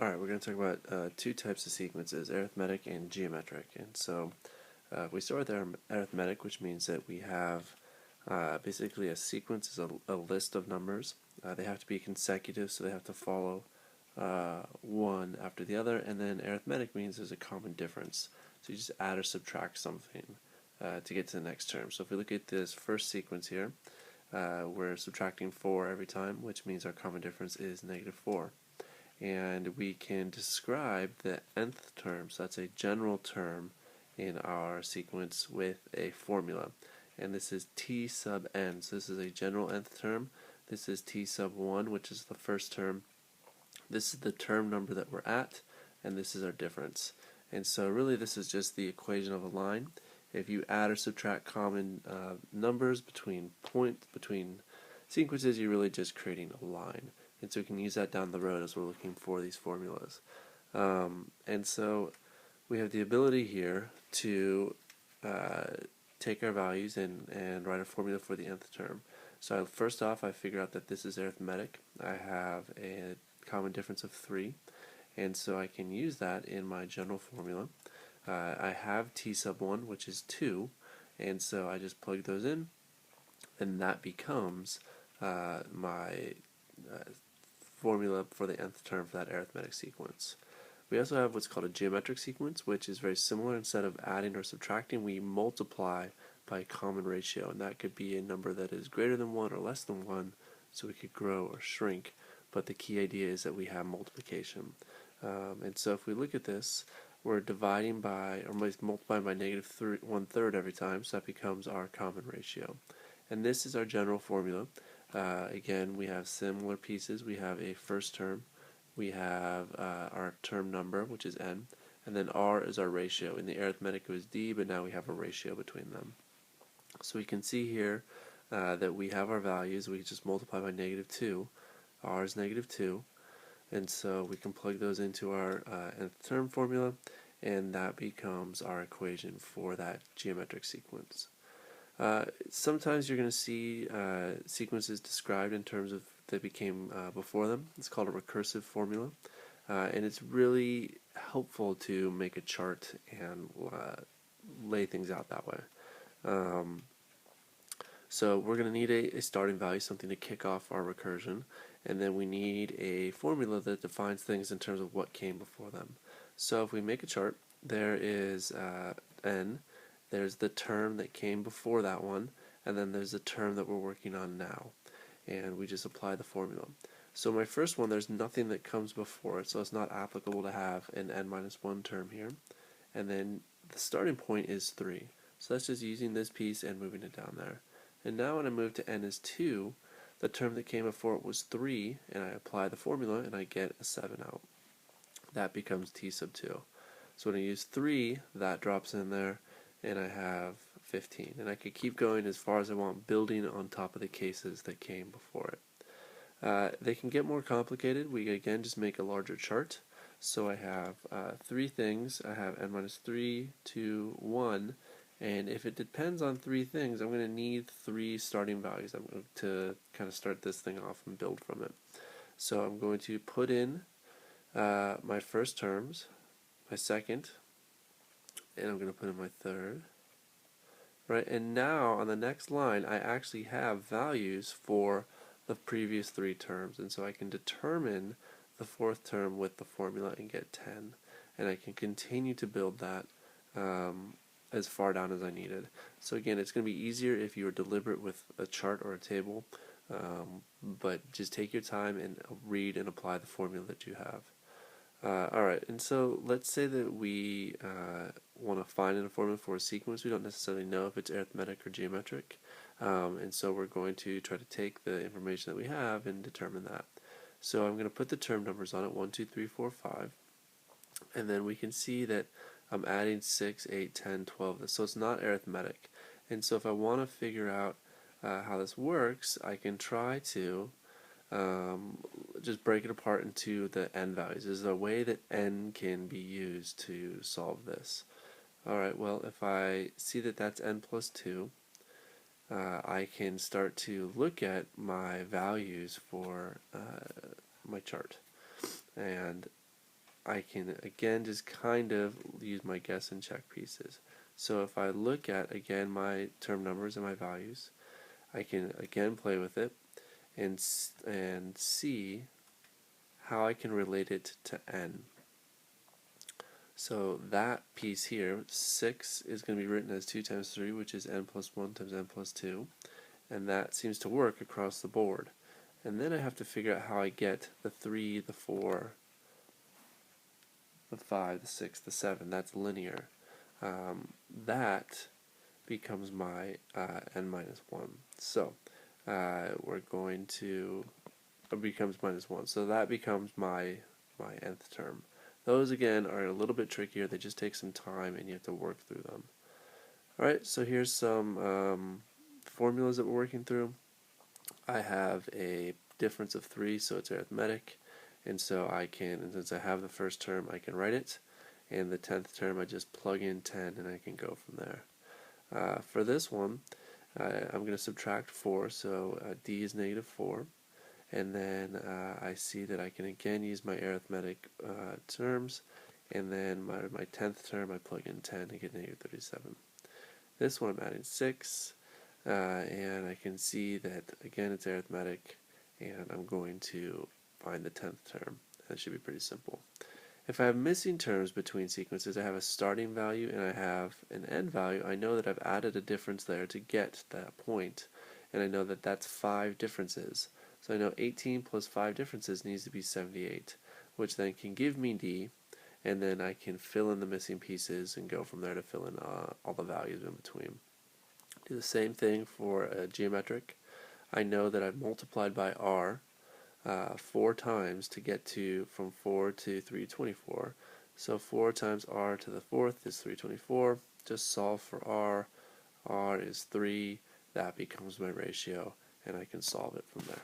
Alright, we're going to talk about two types of sequences, arithmetic and geometric. And so we start with arithmetic, which means that we have basically a sequence is a list of numbers. They have to be consecutive, so they have to follow one after the other. And then arithmetic means there's a common difference. So you just add or subtract something to get to the next term. So if we look at this first sequence here, we're subtracting 4 every time, which means our common difference is -4. And we can describe the nth term, so that's a general term in our sequence, with a formula. And this is t sub n, so this is a general nth term. This is t sub 1, which is the first term. This is the term number that we're at, and this is our difference. And so really this is just the equation of a line. If you add or subtract common numbers between sequences, you're really just creating a line. And so we can use that down the road as we're looking for these formulas. And so we have the ability here to take our values and write a formula for the nth term. So first off, I figure out that this is arithmetic. I have a common difference of 3, and so I can use that in my general formula. I have t sub 1, which is 2, and so I just plug those in, and that becomes my formula for the nth term for that arithmetic sequence. We also have what's called a geometric sequence, which is very similar. Instead of adding or subtracting, we multiply by a common ratio, and that could be a number that is greater than 1 or less than 1, so we could grow or shrink, but the key idea is that we have multiplication. And so if we look at this, we're dividing by, or multiplying by -1/3 every time, so that becomes our common ratio. And this is our general formula. Again, we have similar pieces. We have a first term, we have our term number, which is n, and then r is our ratio. In the arithmetic it was d, but now we have a ratio between them. So we can see here that we have our values. We just multiply by -2. R is -2, and so we can plug those into our nth term formula, and that becomes our equation for that geometric sequence. Sometimes you're going to see sequences described in terms of that became before them. It's called a recursive formula, and it's really helpful to make a chart and lay things out that way. So we're going to need a starting value, something to kick off our recursion, and then we need a formula that defines things in terms of what came before them. So if we make a chart, there is n, there's the term that came before that one, and then there's the term that we're working on now, and we just apply the formula. So my first one, there's nothing that comes before it, so it's not applicable to have an n-1 term here. And then the starting point is 3, so that's just using this piece and moving it down there. And now when I move to n is 2, the term that came before it was 3, and I apply the formula and I get a 7 out. That becomes t sub 2. So when I use 3, that drops in there, and I have 15. And I could keep going as far as I want, building on top of the cases that came before it. They can get more complicated. We again just make a larger chart. So I have 3 things. I have n-3, 2, 1. And if it depends on 3 things, I'm going to need 3 starting values. I'm going to kind of start this thing off and build from it. So I'm going to put in my first terms, my second, and I'm going to put in my third. Right, and now on the next line, I actually have values for the previous 3 terms, and so I can determine the 4th term with the formula and get 10. And I can continue to build that as far down as I needed. So again, it's going to be easier if you are deliberate with a chart or a table, but just take your time and read and apply the formula that you have. Alright, and so let's say that we want to find a formula for a sequence. We don't necessarily know if it's arithmetic or geometric, and so we're going to try to take the information that we have and determine that. So I'm going to put the term numbers on it, 1, 2, 3, 4, 5, and then we can see that I'm adding 6, 8, 10, 12, so it's not arithmetic. And so if I want to figure out how this works, I can try to just break it apart into the n values. Is there a way that n can be used to solve this? Alright, well, if I see that that's n plus 2, I can start to look at my values for my chart. And I can again just kind of use my guess and check pieces. So if I look at again my term numbers and my values, I can again play with it and see how I can relate it to n. So that piece here, 6, is going to be written as 2 times 3, which is n plus 1 times n plus 2, and that seems to work across the board. And then I have to figure out how I get the 3, the 4, the 5, the 6, the 7. That's linear. That becomes my n minus 1. So we're going to, it becomes minus 1. So that becomes my nth term. Those again are a little bit trickier. They just take some time and you have to work through them. Alright, so here's some formulas that we're working through. I have a difference of 3, so it's arithmetic, and so I can, and since I have the first term, I can write it, and the 10th term I just plug in 10 and I can go from there. For this one, I'm going to subtract 4, so d is negative 4, and then I see that I can again use my arithmetic terms, and then my 10th term I plug in 10 and get negative 37. This one I'm adding 6, and I can see that again it's arithmetic, and I'm going to find the 10th term. That should be pretty simple. If I have missing terms between sequences, I have a starting value and I have an end value, I know that I've added a difference there to get that point, and I know that that's 5 differences. So I know 18 plus 5 differences needs to be 78, which then can give me D, and then I can fill in the missing pieces and go from there to fill in all the values in between. Do the same thing for geometric. I know that I've multiplied by r 4 times to get to from 4 to 324. So 4 times r to the 4th is 324. Just solve for r. R is 3. That becomes my ratio, and I can solve it from there.